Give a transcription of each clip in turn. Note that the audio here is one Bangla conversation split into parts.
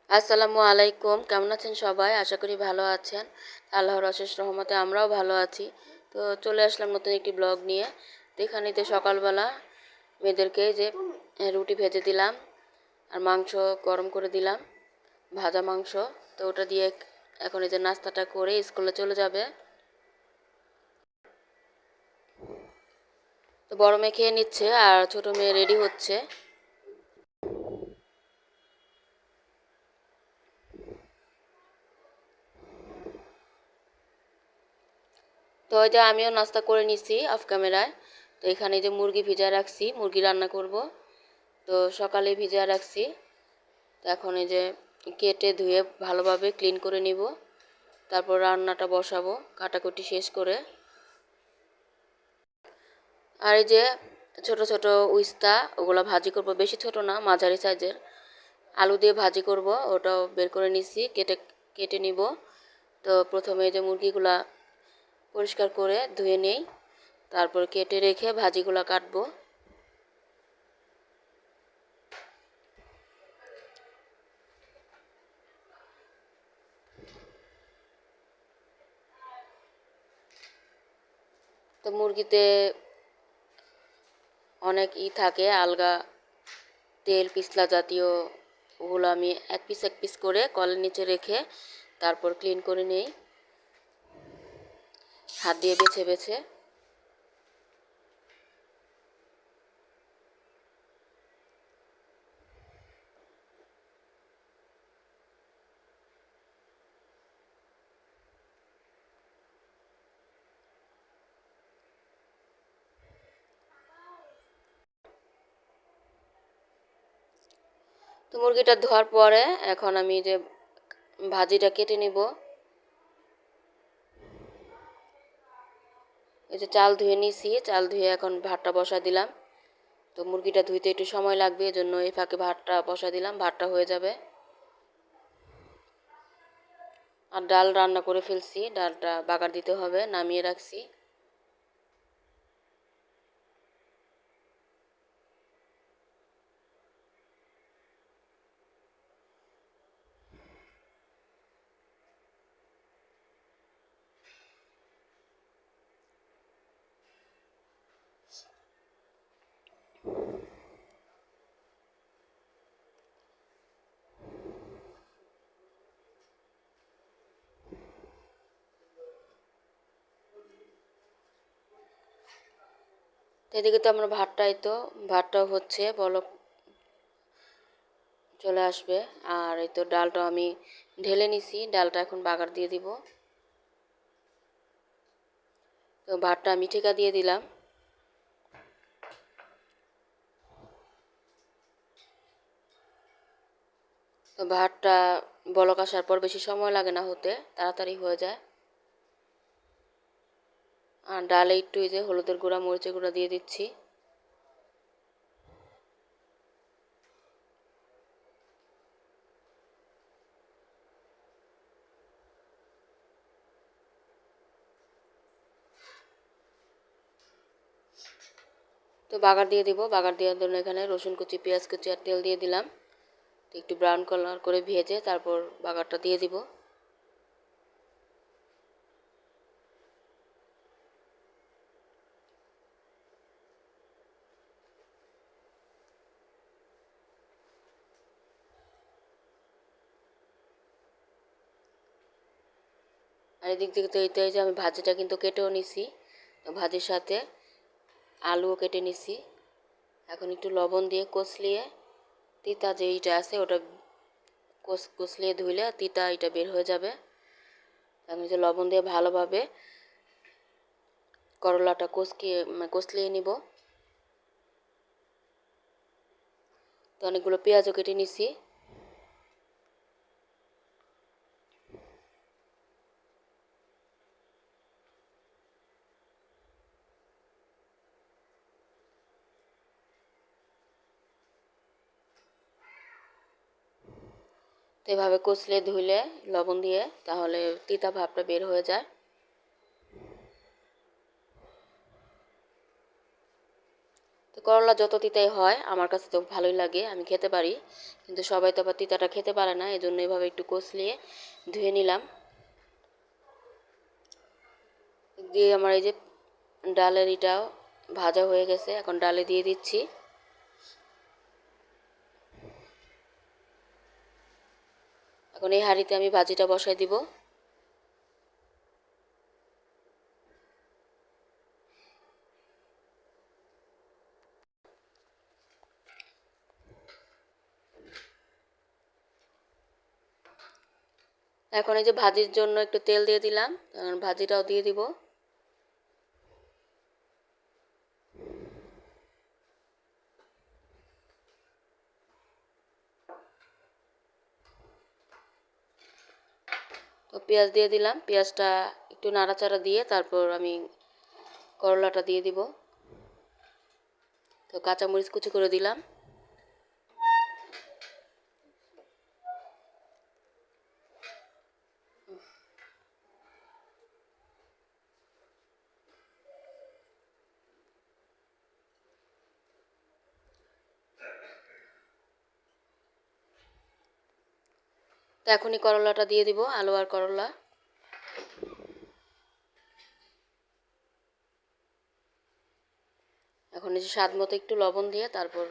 আসসালামু আলাইকুম, কেমন আছেন সবাই? আশা করি ভালো আছেন। আল্লাহর অশেষ রহমতে আমরাও ভালো আছি। তো চলে আসলাম নতুন একটি ব্লগ নিয়ে। তো এখানে যে সকালবেলা মেয়েদেরকে যে রুটি ভেজে দিলাম আর মাংস গরম করে দিলাম, ভাজা মাংস। তো ওটা দিয়ে এখন এই যে নাস্তাটা করে স্কুলে চলে যাবে। তো বড় মেয়ে খেয়ে নিচ্ছে আর ছোট মেয়ে রেডি হচ্ছে। তো ওই যে আমিও নাস্তা করে নিচ্ছি অফ ক্যামেরায়। তো এখানে যে মুরগি ভিজা রাখছি, মুরগি রান্না করব। তো সকালে ভিজা রাখছি। তো এখন এই যে কেটে ধুয়ে ভালোভাবে ক্লিন করে নিব, তারপর রান্নাটা বসাবো কাটাকুটি শেষ করে। আর এই যে ছোট ছোট উস্তা, ওগুলো ভাজি করব, বেশি ছোট না, মাঝারি সাইজের। আলু দিয়ে ভাজি করব, ওটাও বের করে নিছি, কেটে কেটে নিব। তো প্রথমে এই যে মুরগিগুলা পরিষ্কার করে ধুয়ে নেই, তারপর কেটে রেখে ভাজিগুলা কাটবো। তো মুরগিতে অনেক থাকে, আলগা তেল পিছলা জাতীয়, ওগুলো আমি এক পিস করে কলের নিচে রেখে তারপর ক্লিন করে নেই হাত দিয়ে বেছে বেছে। তো মুরগিটা ধোয়ার পরে এখন আমি যে ভাজিটা কেটে নিব। এই যে চাল ধুয়ে নিছি, চাল ধুয়ে এখন ভাতটা বসা দিলাম। তো মুরগিটা ধুইতে একটু সময় লাগবে, এজন্য এই ফাঁকে ভাতটা বসা দিলাম, ভাতটা হয়ে যাবে। আর ডাল রান্না করে ফেলছি, ডালটা বাগার দিতে হবে, নামিয়ে রাখছি। তো এদিকে তো আমার ভাতটাও হচ্ছে, বলক চলে আসবে। আর এই তো ডালটা আমি ঢেলে নিছি, ডালটা এখন বাগার দিয়ে দিব। তো ভাতটা আমি ঠিকা দিয়ে দিলাম। তো ভাতটা বলক আসার পর বেশি সময় লাগে না হতে, তাড়াতাড়ি হয়ে যায়। আর ডালে একটু এই যে হলুদের গুঁড়া মরিচের গুঁড়া দিয়ে দিচ্ছি। তো বাগার দিয়ে দিব, বাগার দেওয়ার জন্য এখানে রসুন কুচি, পেঁয়াজ কুচি আর তেল দিয়ে দিলাম। তো একটু ব্রাউন কালার করে ভেজে তারপর বাগারটা দিয়ে দিব। আর এদিক থেকে তো এইটাই যে আমি ভাজিটা কিন্তু কেটেও নিছি, তো ভাজির সাথে আলুও কেটে নিছি। এখন একটু লবণ দিয়ে কষলিয়ে, তিতা যে এইটা আছে ওটা কষলিয়ে ধুইলে তিতা এটা বের হয়ে যাবে। আমি যে লবণ দিয়ে ভালোভাবে করলাটা কষলিয়ে নিব। তো অনেকগুলো পেঁয়াজও কেটে নিছি। তো এভাবে কষলিয়ে ধুইলে লবণ দিয়ে, তাহলে তিতা ভাবটা বের হয়ে যায়। তো করলা যত তিতাই হয় আমার কাছে তো ভালোই লাগে, আমি খেতে পারি, কিন্তু সবাই তো আবার তিতাটা খেতে পারে না, এই জন্য এভাবে একটু কষলিয়ে ধুয়ে নিলাম। দিয়ে আমার এই যে ডালের এটাও ভাজা হয়ে গেছে, এখন ডালে দিয়ে দিচ্ছি। এখন এই হাঁড়িতে আমি ভাজিটা বসাই দিব। এখন এই যে ভাজির জন্য একটু তেল দিয়ে দিলাম, ভাজিটাও দিয়ে দিব। তো পেঁয়াজ দিয়ে দিলাম, পেঁয়াজটা একটু নাড়াচাড়া দিয়ে তারপর আমি করলাটা দিয়ে দিব। তো কাঁচামরিচ কুচি করে দিলাম। তো এখনই করলাটা দিয়ে দিব, আলু আর করলা। এখন এই যে স্বাদ মতো একটু লবণ দিয়ে তারপর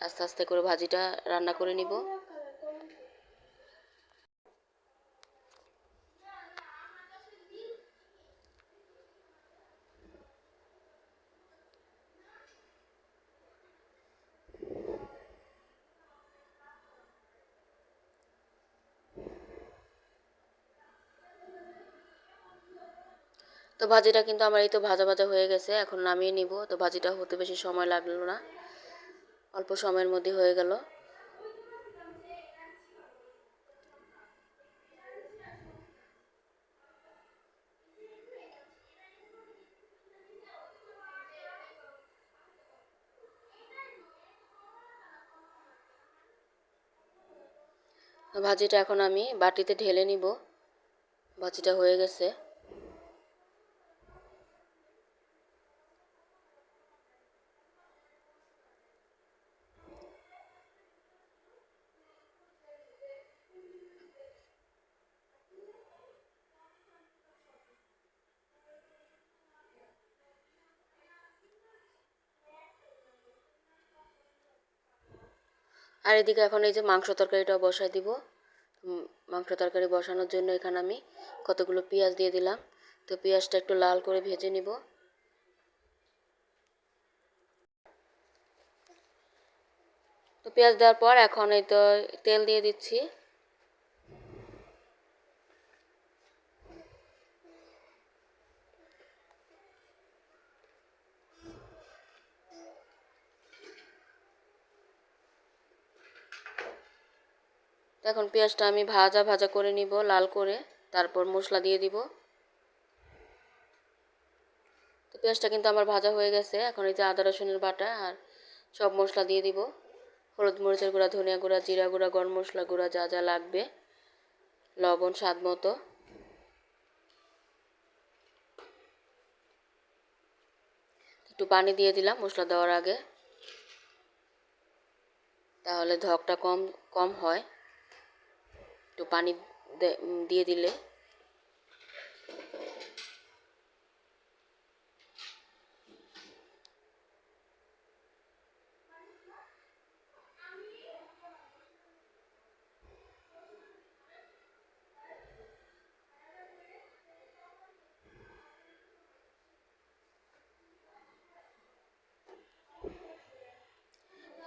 আস্তে আস্তে করে ভাজিটা রান্না করে নিব। তো ভাজিটা কিন্তু আমার এই তো ভাজা ভাজা হয়ে গেছে, এখন নামিয়ে নিব। তো ভাজিটা হতে বেশি সময় লাগলো না, অল্প সময়ের মধ্যে হয়ে গেল। ভাজিটা এখন আমি বাটিতে ঢেলে নিব, ভাজিটা হয়ে গেছে। আর এদিকে এখন এই যে মাংস তরকারিটাও বসাই দিব। মাংস তরকারি বসানোর জন্য এখানে আমি কতগুলো পেঁয়াজ দিয়ে দিলাম। তো পেঁয়াজটা একটু লাল করে ভেজে নিব। তো পেঁয়াজ দেওয়ার পর এখন এই তো তেল দিয়ে দিচ্ছি। তো এখন পেঁয়াজটা আমি ভাজা ভাজা করে নিব লাল করে, তারপর মশলা দিয়ে দিব। তো পেঁয়াজটা কিন্তু আমার ভাজা হয়ে গেছে, এখন এই যে আদা রসুনের বাটা আর সব মশলা দিয়ে দিব। হলুদ মরিচের গুঁড়া, ধনিয়া গুঁড়া, জিরা গুঁড়া, গরম মশলা গুঁড়া, যা যা লাগবে, লবণ স্বাদ মতো। একটু পানি দিয়ে দিলাম মশলা দেওয়ার আগে, তাহলে ধকটা কম কম হয় একটু পানি দিয়ে দিলে।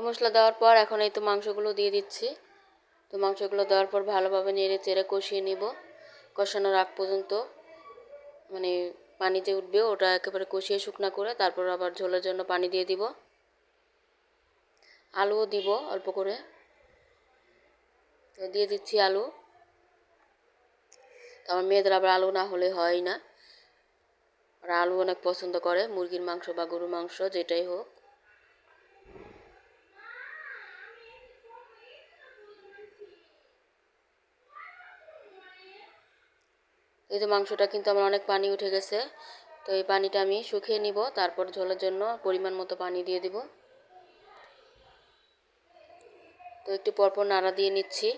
মশলা দেওয়ার পর এখন এই তো মাংসগুলো দিয়ে দিচ্ছি। তো মাংসগুলো দেওয়ার পর ভালোভাবে নেড়ে চেড়ে কষিয়ে নিব, কষানোর আগ পর্যন্ত, মানে পানি যে উঠবে ওটা একেবারে কষিয়ে শুকনা করে তারপর আবার ঝোলের জন্য পানি দিয়ে দিব। আলুও দিব অল্প করে, তো দিয়ে দিচ্ছি আলু। তো আমার মেয়েদের আবার আলু না হলে হয় না, ওরা আলু অনেক পছন্দ করে, মুরগির মাংস বা গরুর মাংস যেটাই হোক। এই যে মাংসটা কিন্তু আমার অনেক পানি উঠে গেছে, তো এই পানিটা আমি শুকিয়ে নিব, তারপর ঝোলের জন্য পরিমাণ মতো পানি দিয়ে দিব। তো একটু পরপর নাড়া দিয়ে নিচ্ছি।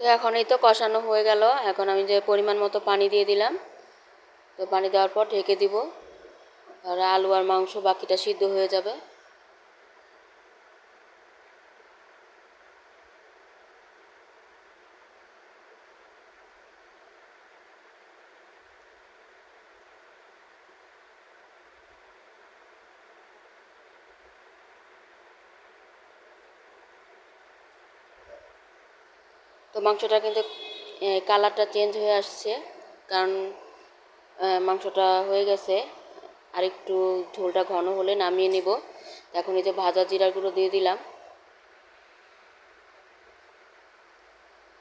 তো এখন এই তো কষানো হয়ে গেল। এখন আমি যে পরিমাণ মতো পানি দিয়ে দিলাম। তো পানি দেওয়ার পর ঢেকে দিব, আর আলু আর মাংস বাকিটা সিদ্ধ হয়ে যাবে। তো মাংসটা কিন্তু কালারটা চেঞ্জ হয়ে আসছে, কারণ মাংসটা হয়ে গেছে। আর একটু ঝোলটা ঘন হলে নামিয়ে নিব। এখন এই যে ভাজা জিরার গুঁড়ো দিয়ে দিলাম।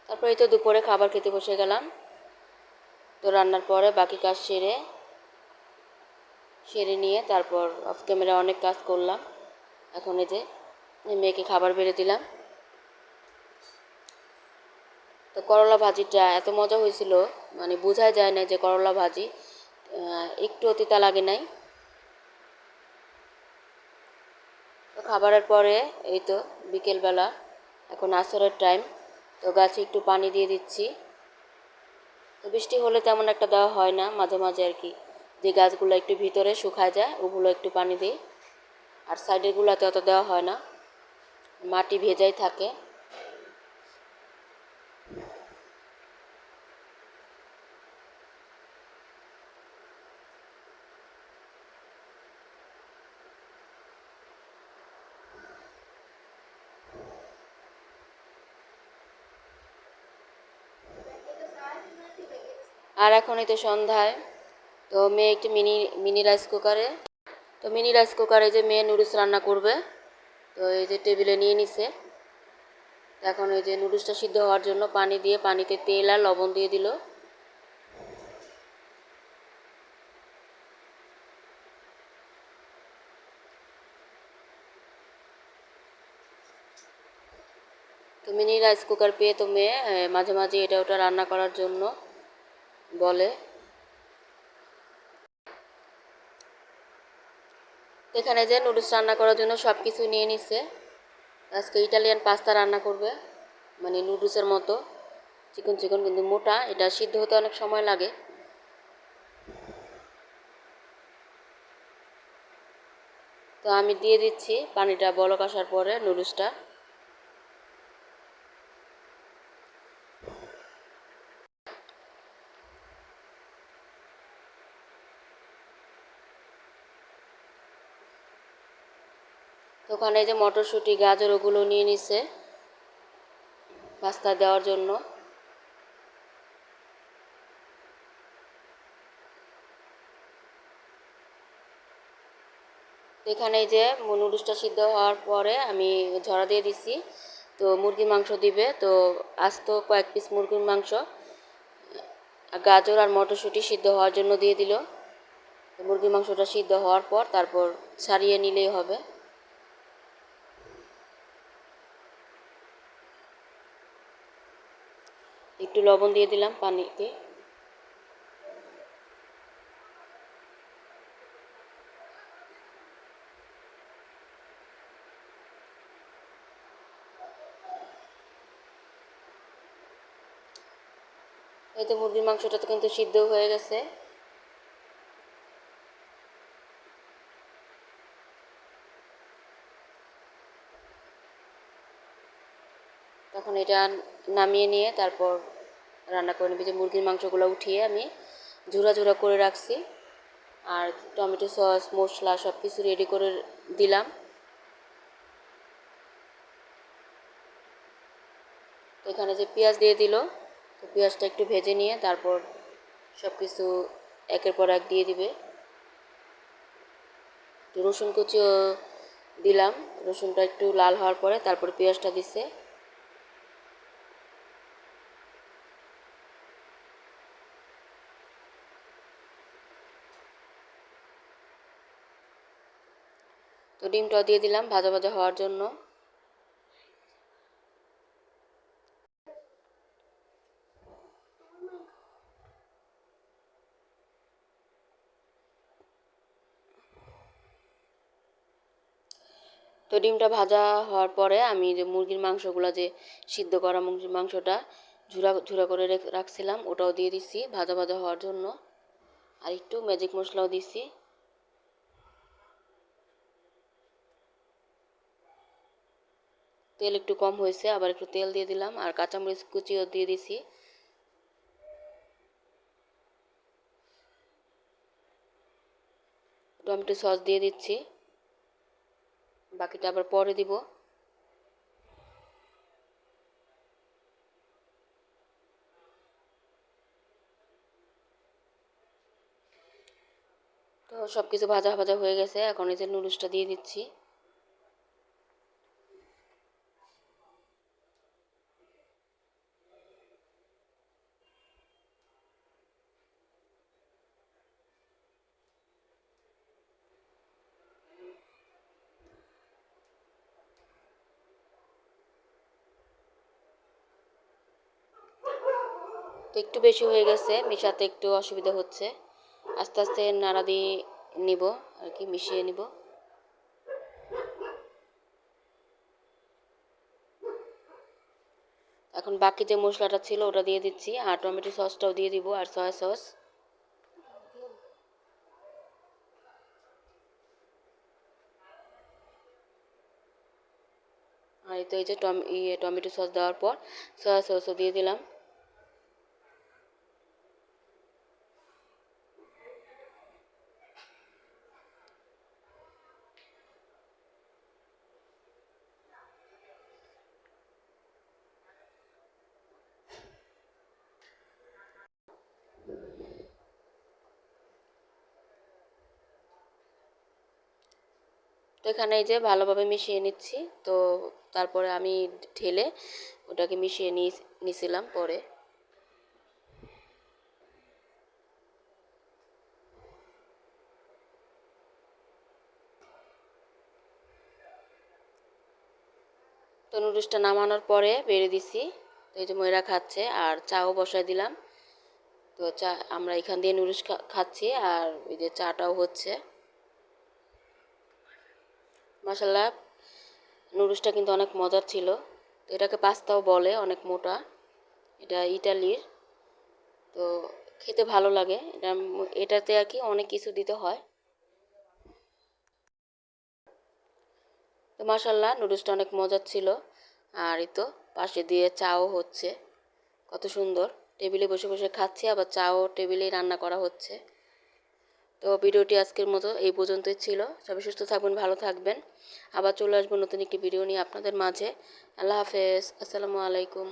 তারপর এই তো দুপুরে খাবার খেতে বসে গেলাম। তো রান্নার পরে বাকি কাজ সেরে নিয়ে তারপর অফ ক্যামেরা অনেক কাজ করলাম। এখন এই যে মেয়েকে খাবার বেড়ে দিলাম। তো করলা ভাজিটা এত মজা হয়েছিল, মানে বোঝাই যায় না যে করলা ভাজি, একটু তিতা লাগে নাই। তো খাবারের পরে এই তো বিকেলবেলা, এখন আসরের টাইম। তো গাছে একটু পানি দিয়ে দিচ্ছি। তো বৃষ্টি হলে তেমন একটা দেওয়া হয় না, মাঝে মাঝে আর কি, যে গাছগুলো একটু ভিতরে শুকায় যায় ওগুলো একটু পানি দিই। আর সাইডেরগুলোতে অত দেওয়া হয় না, মাটি ভেজাই থাকে। আর এখন এই তো সন্ধ্যায়। তো মেয়ে একটি মিনি রাইস কুকারে, যে মেয়ে নুডলস রান্না করবে। তো এই যে টেবিলে নিয়ে নিছে। এখন এই যে নুডলসটা সিদ্ধ হওয়ার জন্য পানি দিয়ে, পানিতে তেল আর লবণ দিয়ে দিল। তো মিনি রাইস কুকার পেয়ে তো মেয়ে মাঝে মাঝে এটা ওটা রান্না করার জন্য বলে। এখানে যে নুডলস রান্না করার জন্য সব কিছু নিয়ে নিচ্ছে। আজকে ইটালিয়ান পাস্তা রান্না করবে, মানে নুডলসের মতো চিকন চিকন কিন্তু মোটা। এটা সিদ্ধ হতে অনেক সময় লাগে। তো আমি দিয়ে দিচ্ছি পানিটা বলক আসার পরে নুডলসটা। তো ওখানে যে মটরশুঁটি গাজর ওগুলো নিয়ে নিছে পাস্তা দেওয়ার জন্য। এখানে যে নুডলসটা সিদ্ধ হওয়ার পরে আমি ঝরা দিয়ে দিছি। তো মুরগির মাংস দিবে, তো আস্ত কয়েক পিস মুরগির মাংস গাজর আর মটরশুঁটি সিদ্ধ হওয়ার জন্য দিয়ে দিল। মুরগির মাংসটা সিদ্ধ হওয়ার পর তারপর ছাড়িয়ে নিলেই হবে। একটু লবণ দিয়ে দিলাম পানিতে। এই তো মুরগির মাংসটা তো কিন্তু সিদ্ধ হয়ে গেছে। তখন এটা নামিয়ে নিয়ে তারপর রান্না করে নিবি। যে মুরগির মাংসগুলো উঠিয়ে আমি ঝুরা ঝুরা করে রাখছি, আর টমেটো সস মশলা সব কিছু রেডি করে দিলাম। তো এখানে যে পেঁয়াজ দিয়ে দিল, তো পেঁয়াজটা একটু ভেজে নিয়ে তারপর সব কিছু একের পর এক দিয়ে দিবে। তো রসুন কুচিও দিলাম, রসুনটা একটু লাল হওয়ার পরে তারপর পেঁয়াজটা দিছে। তো ডিমটাও দিয়ে দিলাম ভাজা ভাজা হওয়ার জন্য। তো ডিমটা ভাজা হওয়ার পরে আমি যে মুরগির মাংসগুলো যে সিদ্ধ করা মুরগির মাংসটা ঝুরা ঝুরা করে রাখছিলাম ওটাও দিয়ে দিছি ভাজা ভাজা হওয়ার জন্য। আর একটু ম্যাজিক মশলাও দিছি। তেল একটু কম হয়েছে, আবার একটু তেল দিয়ে দিলাম আর কাঁচামরিচ কুচিও দিয়ে দিছি। টমেটো সস দিয়ে দিচ্ছি, বাকিটা আবার পরে দিব। তো সব কিছু ভাজা ভাজা হয়ে গেছে, এখন এই যে নুডলসটা দিয়ে দিচ্ছি। তো একটু বেশি হয়ে গেছে, মিশাতে একটু অসুবিধা হচ্ছে, আস্তে আস্তে নাড়া দিয়ে নিব আর কি, মিশিয়ে নিব। এখন বাকি যে মশলাটা ছিল ওটা দিয়ে দিচ্ছি আর টমেটো সসটাও দিয়ে দিব আর সয়া সস। আর এই তো এই যে টমেটো সস দেওয়ার পর সয়া সসও দিয়ে দিলাম। তো এখানে এই যে ভালোভাবে মিশিয়ে নিচ্ছি। তো তারপরে আমি ঢেলে ওটাকে মিশিয়ে নিয়েছিলাম পরে। তো নুডলসটা নামানোর পরে বেড়ে দিছি। তো এই যে ময়রা খাচ্ছে আর চাও বসায় দিলাম। তো চা আমরা এখান দিয়ে নুডলস খাচ্ছি আর এই যে চাটাও হচ্ছে। মাশাআল্লাহ নুডলসটা কিন্তু অনেক মজার ছিল। তো এটাকে পাস্তাও বলে, অনেক মোটা, এটা ইটালির। তো খেতে ভালো লাগে এটাতে আর কি অনেক কিছু দিতে হয়। তো মাশাআল্লাহ নুডলসটা অনেক মজার ছিল। আর এই তো পাশে দিয়ে চাও হচ্ছে, কত সুন্দর। টেবিলে বসে বসে খাচ্ছি, আবার চাও টেবিলেই রান্না করা হচ্ছে। তো ভিডিওটি আজকের মতো এই পর্যন্তই ছিল। সবাই সুস্থ থাকবেন, ভালো থাকবেন। আবার চলে আসবো নতুন একটি ভিডিও নিয়ে আপনাদের মাঝে। আল্লাহ হাফেজ, আসসালামু আলাইকুম।